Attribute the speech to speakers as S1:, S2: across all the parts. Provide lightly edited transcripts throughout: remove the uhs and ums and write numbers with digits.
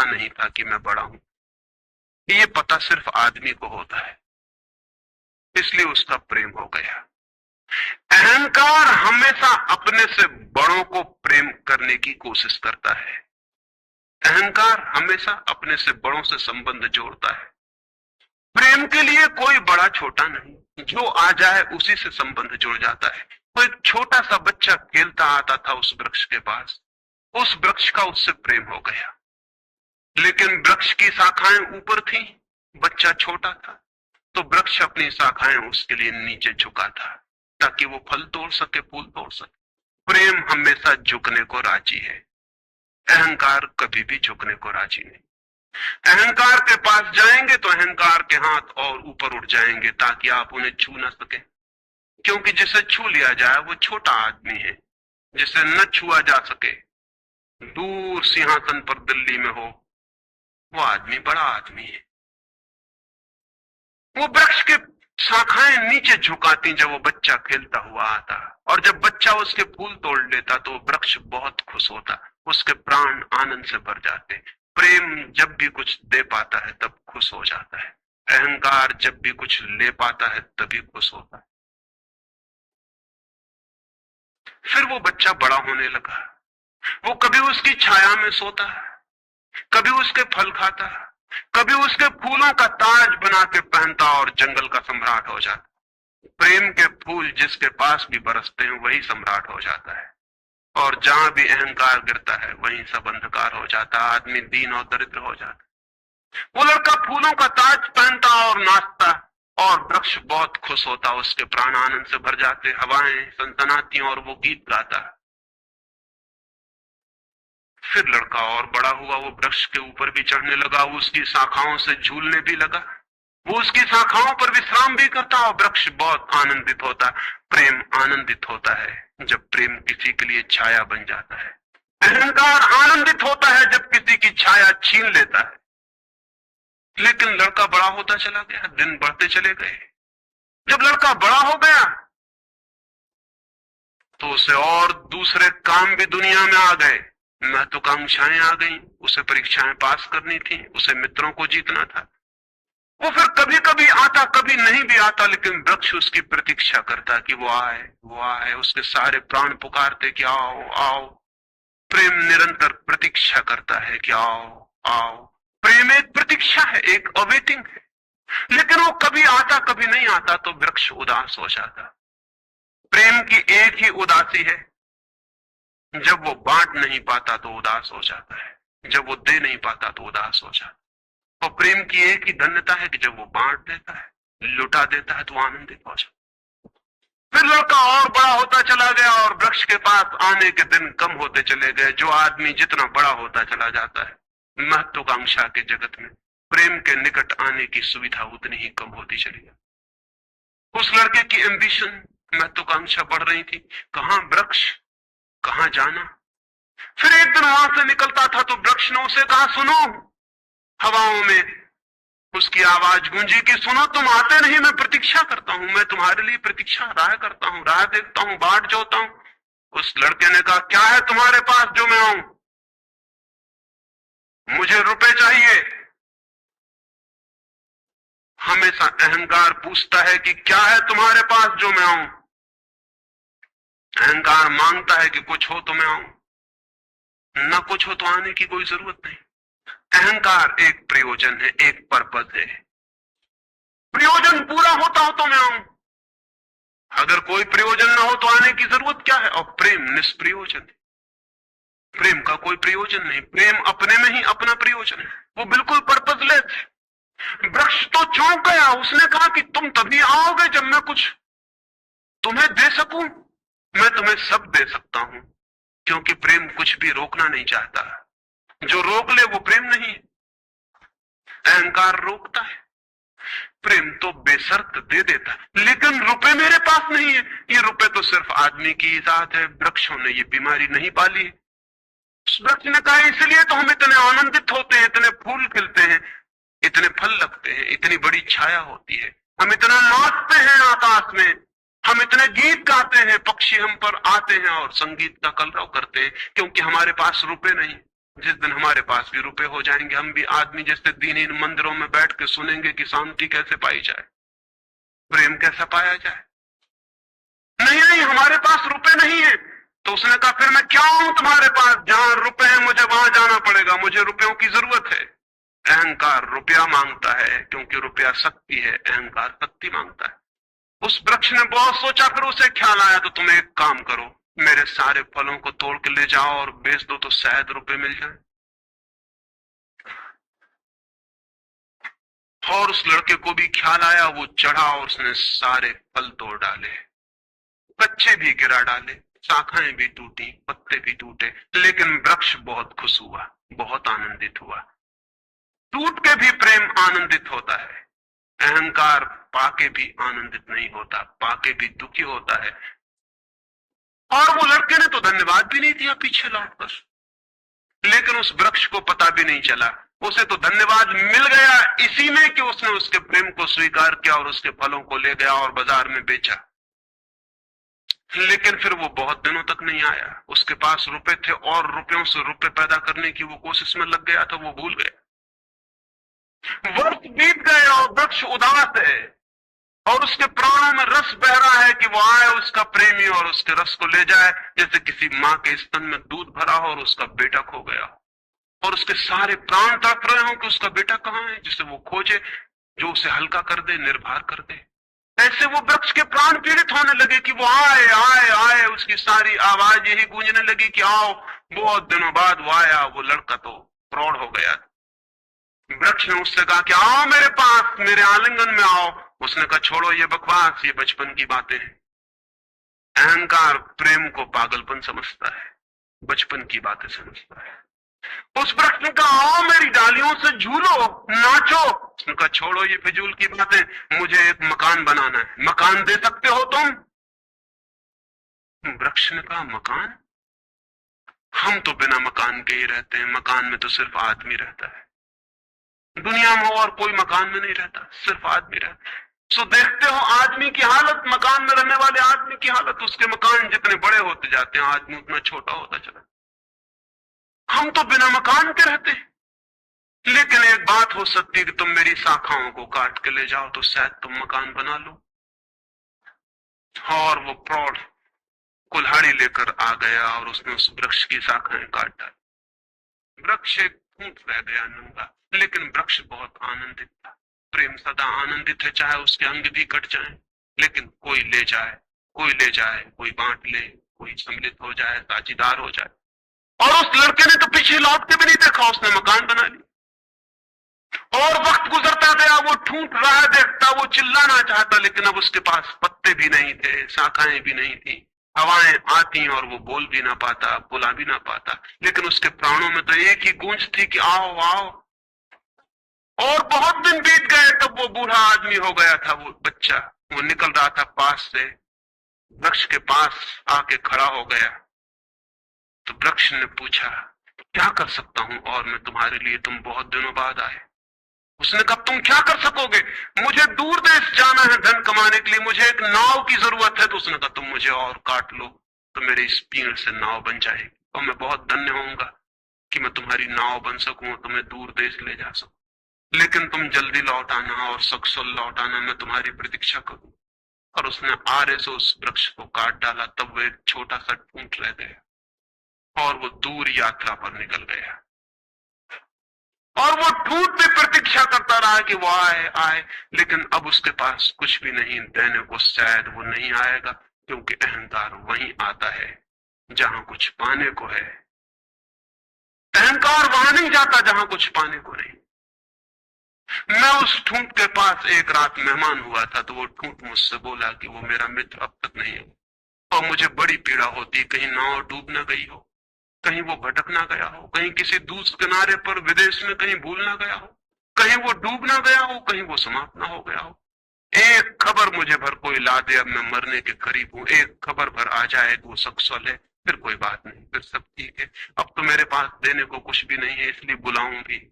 S1: पता नहीं था कि मैं बड़ा हूं। ये पता सिर्फ आदमी को होता है, इसलिए उसका प्रेम हो गया। अहंकार हमेशा अपने से बड़ों को प्रेम करने की कोशिश करता है। अहंकार हमेशा अपने से बड़ों से संबंध जोड़ता है। प्रेम के लिए कोई बड़ा छोटा नहीं, जो आ जाए उसी से संबंध जुड़ जाता है। वो एक छोटा सा बच्चा खेलता आता था उस वृक्ष के पास, उस वृक्ष का उससे प्रेम हो गया। लेकिन वृक्ष की शाखाएं ऊपर थी, बच्चा छोटा था, तो वृक्ष अपनी शाखाएं उसके लिए नीचे झुका था ताकि वो फल तोड़ सके, फूल तोड़ सके। प्रेम हमेशा झुकने को राजी है, अहंकार कभी भी झुकने को राजी नहीं। अहंकार के पास जाएंगे तो अहंकार के हाथ और ऊपर उठ जाएंगे ताकि आप उन्हें छू ना सके, क्योंकि जिसे छू लिया जाए वो छोटा आदमी है। जिसे न छुआ जा सके, दूर सिंहासन पर दिल्ली में हो, वो आदमी बड़ा आदमी है। वो वृक्ष के शाखाएं नीचे झुकाती जब वो बच्चा खेलता हुआ आता, और जब बच्चा उसके फूल तोड़ लेता तो वृक्ष बहुत खुश होता, उसके प्राण आनंद से भर जाते। प्रेम जब भी कुछ दे पाता है तब खुश हो जाता है, अहंकार जब भी कुछ ले पाता है तभी खुश होता है। फिर वो बच्चा बड़ा होने लगा। वो कभी उसकी छाया में सोता, कभी उसके फल खाता, कभी उसके फूलों का ताज बना के पहनता और जंगल का सम्राट हो जाता। प्रेम के फूल जिसके पास भी बरसते हैं वही सम्राट हो जाता है, और जहां भी अहंकार गिरता है वहीं सब अंधकार हो जाता, आदमी दीन और दरिद्र हो जाता। वो लड़का फूलों का ताज पहनता और नाचता, और वृक्ष बहुत खुश होता, उसके प्राण आनंद से भर जाते, हवाएं सनसनाती और वो गीत गाता। फिर लड़का और बड़ा हुआ, वो वृक्ष के ऊपर भी चढ़ने लगा, उसकी शाखाओं से झूलने भी लगा, वो उसकी शाखाओं पर विश्राम भी करता, और वृक्ष बहुत आनंदित होता। प्रेम आनंदित होता है जब प्रेम किसी के लिए छाया बन जाता है। अहंकार आनंदित होता है जब किसी की छाया छीन लेता है। लेकिन लड़का बड़ा होता चला गया, दिन बढ़ते चले गए। जब लड़का बड़ा हो गया तो उसे और दूसरे काम भी दुनिया में आ गए, महत्वाकांक्षाएं आ गई, उसे परीक्षाएं पास करनी थी, उसे मित्रों को जीतना था। वो फिर कभी कभी आता, कभी नहीं भी आता, लेकिन वृक्ष उसकी प्रतीक्षा करता कि वो आए, वो आए। उसके सारे प्राण पुकारते कि आओ आओ। प्रेम निरंतर प्रतीक्षा करता है कि आओ आओ। प्रेम एक प्रतीक्षा है, एक अवेटिंग है। लेकिन वो कभी आता, कभी नहीं आता, तो वृक्ष उदास हो जाता। प्रेम की एक ही उदासी है, जब वो बांट नहीं पाता तो उदास हो जाता है, जब वो दे नहीं पाता तो उदास हो जाता है। और प्रेम की एक ही धन्यता है कि जब वो बांट देता है, लुटा देता है, तो आनंदित हो जाता। फिर लड़का और बड़ा होता चला गया, और वृक्ष के पास आने के दिन कम होते चले गए। जो आदमी जितना बड़ा होता चला जाता है, महत्वाकांक्षा के जगत में प्रेम के निकट आने की सुविधा उतनी ही कम होती चली गई। उस लड़के की एम्बिशन, महत्वाकांक्षा बढ़ रही थी, कहां वृक्ष, कहां जाना। फिर एक दिन वहां से निकलता था तो वृक्ष ने उसे कहा, सुनो। हवाओं में उसकी आवाज गूंजी कि सुनो, तुम आते नहीं, मैं प्रतीक्षा करता हूं, मैं तुम्हारे लिए प्रतीक्षा, राह करता हूं, राह देखता हूं, बाट जोता हूं। उस लड़के ने कहा, क्या है तुम्हारे पास जो मैं आऊं? मुझे रुपए चाहिए। हमेशा अहंकार पूछता है कि क्या है तुम्हारे पास जो मैं आऊं। अहंकार मांगता है कि कुछ हो तो मैं आऊं, न कुछ हो तो आने की कोई जरूरत नहीं। अहंकार एक प्रयोजन है, एक पर्पज है। प्रयोजन पूरा होता हो तो मैं आऊं, अगर कोई प्रयोजन ना हो तो आने की जरूरत क्या है। और प्रेम निष्प्रयोजन है, प्रेम का कोई प्रयोजन नहीं। प्रेम अपने में ही अपना प्रयोजन है, वो बिल्कुल पर्पजलेस है। वृक्ष तो चौंक गया, उसने कहा कि तुम तभी आओगे जब मैं कुछ तुम्हें दे सकूं। मैं तुम्हें सब दे सकता हूं, क्योंकि प्रेम कुछ भी रोकना नहीं चाहता। जो रोक ले वो प्रेम नहीं है। अहंकार रोकता है, प्रेम तो बेशर्त दे देता है। लेकिन रुपए मेरे पास नहीं है, ये रुपए तो सिर्फ आदमी की इजाद है, वृक्षों ने ये बीमारी नहीं पाली है। वृक्ष ने कहा, इसलिए तो हम इतने आनंदित होते हैं, इतने फूल खिलते हैं, इतने फल लगते हैं, इतनी बड़ी छाया होती है, हम इतना नाचते हैं आकाश में, हम इतने गीत गाते हैं, पक्षी हम पर आते हैं और संगीत का कलरव करते हैं, क्योंकि हमारे पास रुपए नहीं। जिस दिन हमारे पास भी रुपए हो जाएंगे, हम भी आदमी जैसे दीनहीन मंदिरों में बैठ के सुनेंगे कि शांति कैसे पाई जाए, प्रेम कैसा पाया जाए। नहीं नहीं, हमारे पास रुपए नहीं है। तो उसने कहा फिर मैं क्या हूं तुम्हारे पास, जहां रुपए हैं मुझे वहां जाना पड़ेगा, मुझे रुपयों की जरूरत है। अहंकार रुपया मांगता है क्योंकि रुपया शक्ति है, अहंकार शक्ति मांगता है। उस वृक्ष ने बहुत सोचा, फिर उसे ख्याल आया तो तुम एक काम करो, मेरे सारे फलों को तोड़ के ले जाओ और बेच दो तो शायद रुपए मिल जाए। और उस लड़के को भी ख्याल आया, वो चढ़ा और उसने सारे फल तोड़ डाले, बच्चे भी गिरा डाले, शाखाएं भी टूटी, पत्ते भी टूटे, लेकिन वृक्ष बहुत खुश हुआ, बहुत आनंदित हुआ। टूट के भी प्रेम आनंदित होता है, अहंकार पाके भी आनंदित नहीं होता, पाके भी दुखी होता है। और वो लड़के ने तो धन्यवाद भी नहीं दिया पीछे लौटकर, लेकिन उस वृक्ष को पता भी नहीं चला, उसे तो धन्यवाद मिल गया इसी में कि उसने उसके प्रेम को स्वीकार किया और उसके फलों को ले गया और बाजार में बेचा। लेकिन फिर वो बहुत दिनों तक नहीं आया, उसके पास रुपए थे और रुपयों से रुपए पैदा करने की वो कोशिश में लग गया था, वो भूल गया। वर्ष बीत गए और वृक्ष उदास है और उसके प्राणों में रस बह रहा है कि वो आए उसका प्रेमी और उसके रस को ले जाए, जैसे किसी मां के स्तन में दूध भरा हो और उसका बेटा खो गया हो और उसके सारे प्राण तड़प रहे हो कि उसका बेटा कहां है, जिसे वो खोजे, जो उसे हल्का कर दे, निर्भर कर दे। ऐसे वो वृक्ष के प्राण पीड़ित होने लगे कि वो आए आए आए, उसकी सारी आवाज यही गूंजने लगी कि आओ। बहुत दिनों बाद वो आया, वो लड़का तो प्रौढ़ हो गया। वृक्ष ने उससे कहा कि आओ मेरे पास, मेरे आलिंगन में आओ। उसने कहा छोड़ो ये बकवास, ये बचपन की बातें हैं। अहंकार प्रेम को पागलपन समझता है, बचपन की बातें समझता है। उस वृक्ष ने कहा आओ मेरी डालियों से झूलो, नाचो। उसने कहा छोड़ो ये फिजूल की बातें, मुझे एक मकान बनाना है, मकान दे सकते हो तुम? वृक्ष ने कहा मकान? हम तो बिना मकान के ही रहते हैं, मकान में तो सिर्फ आदमी रहता है, दुनिया में और कोई मकान में नहीं रहता, सिर्फ आदमी रहता है। सो देखते हो आदमी की हालत, मकान में रहने वाले आदमी की हालत, उसके मकान जितने बड़े होते जाते हैं आदमी उतना छोटा होता चला। हम तो बिना मकान के रहते हैं। लेकिन एक बात हो सकती है कि तुम मेरी शाखाओं को काट के ले जाओ तो शायद तुम मकान बना लो। और वो प्रौढ़ कुल्हाड़ी लेकर आ गया और उसने उस वृक्ष की शाखाएं काट डाली। वृक्ष एक फूंट रह गया नंगा, लेकिन वृक्ष बहुत आनंदित था। प्रेम सदा आनंदित है, चाहे उसके अंग भी कट जाएं, लेकिन कोई ले जाए, कोई ले जाए, कोई बांट ले, कोई सम्मिलित हो जाए, साझीदार हो जाए। और उस लड़के ने तो पीछे लौट के भी नहीं देखा, उसने मकान बना ली। और वक्त गुजरता गया, वो ठूंठ रहा देखता, वो चिल्लाना चाहता, लेकिन अब उसके पास पत्ते भी नहीं थे, शाखाएं भी नहीं थी, हवाएं आती और वो बोल भी ना पाता, बुला भी ना पाता, लेकिन उसके प्राणों में तो एक ही गूंज थी कि आओ आओ। और बहुत दिन बीत गए, तब वो बूढ़ा आदमी हो गया था, वो बच्चा, वो निकल रहा था पास से, वृक्ष के पास आके खड़ा हो गया। तो वृक्ष ने पूछा क्या कर सकता हूं और मैं तुम्हारे लिए, तुम बहुत दिनों बाद आए। उसने कहा तुम क्या कर सकोगे, मुझे दूर देश जाना है धन कमाने के लिए, मुझे एक नाव की जरूरत है। तो उसने कहा तुम मुझे और काट लो तो मेरे इस पीड़ से नाव बन जाएगी और मैं बहुत धन्य होऊंगा कि मैं तुम्हारी नाव बन सकूं, तुम्हें दूर देश ले जा सकूं, लेकिन तुम जल्दी लौट आना और सकुशल लौट आना, मैं तुम्हारी प्रतीक्षा करूं। और उसने आरे से उस वृक्ष को काट डाला, तब वो एक छोटा सा ठूंठ रह गया और वो दूर यात्रा पर निकल गया। और वो ठूंठ भी प्रतीक्षा करता रहा कि वो आए आए, लेकिन अब उसके पास कुछ भी नहीं देने को, शायद वो नहीं आएगा, क्योंकि अहंकार वहीं आता है जहां कुछ पाने को है। अहंकार वहां नहीं जाता जहां कुछ पाने को नहीं। मैं उस ठूंठ के पास एक रात मेहमान हुआ था, तो वो ठूंठ मुझसे बोला कि वो मेरा मित्र अब तक नहीं है और मुझे बड़ी पीड़ा होती, कहीं नाव डूब न गई हो, कहीं वो भटक ना गया हो, कहीं किसी दूसरे किनारे पर विदेश में कहीं भूल ना गया हो, कहीं वो डूब ना गया हो, कहीं वो समाप्त ना हो गया हो। एक खबर मुझे भर कोई ला दे, अब मैं मरने के करीब हूं, एक खबर भर आ जाए वो सकुशल है, फिर कोई बात नहीं, फिर सब ठीक है। अब तो मेरे पास देने को कुछ भी नहीं है, इसलिए बुलाऊं भी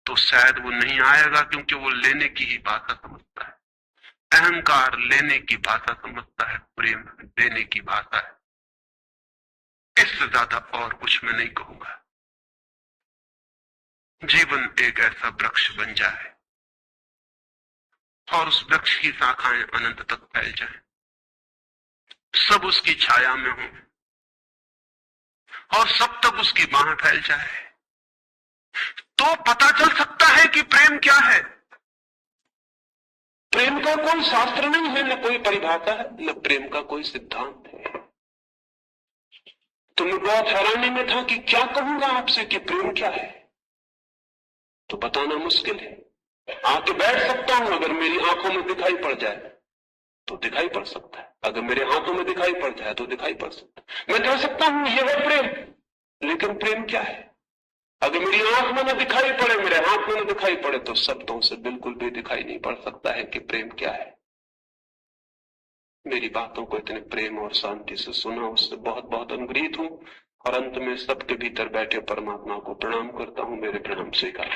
S1: तो शायद वो नहीं आएगा, क्योंकि वो लेने की ही भाषा समझता है। अहंकार लेने की भाषा समझता है, प्रेम देने की भाषा है। इससे ज्यादा और कुछ मैं नहीं कहूंगा। जीवन एक ऐसा वृक्ष बन जाए और उस वृक्ष की शाखाएं अनंत तक फैल जाएं, सब उसकी छाया में हो और सब तक उसकी बाह फैल जाए, तो पता चल सकता है कि प्रेम क्या है। प्रेम का कोई शास्त्र नहीं है, न कोई परिभाषा है, न प्रेम का कोई सिद्धांत है। तो मैं बहुत हैरानी में था कि क्या कहूंगा आपसे कि प्रेम क्या है, तो बताना मुश्किल है। आके बैठ सकता हूं, अगर मेरी आंखों में दिखाई पड़ जाए तो दिखाई पड़ सकता है, अगर मेरे हाथों में दिखाई पड़ जाए तो दिखाई पड़ सकता है। मैं कह सकता हूं यह है प्रेम, लेकिन प्रेम क्या है? अगर मेरी आंख में न दिखाई पड़े, मेरे हाथ में न दिखाई पड़े, तो शब्दों से बिल्कुल भी दिखाई नहीं पड़ सकता है कि प्रेम क्या है। मेरी बातों को इतने प्रेम और शांति से सुना, उससे बहुत बहुत अनुग्रहित हूं और अंत में सबके भीतर बैठे परमात्मा को प्रणाम करता हूं। मेरे प्रणाम स्वीकार।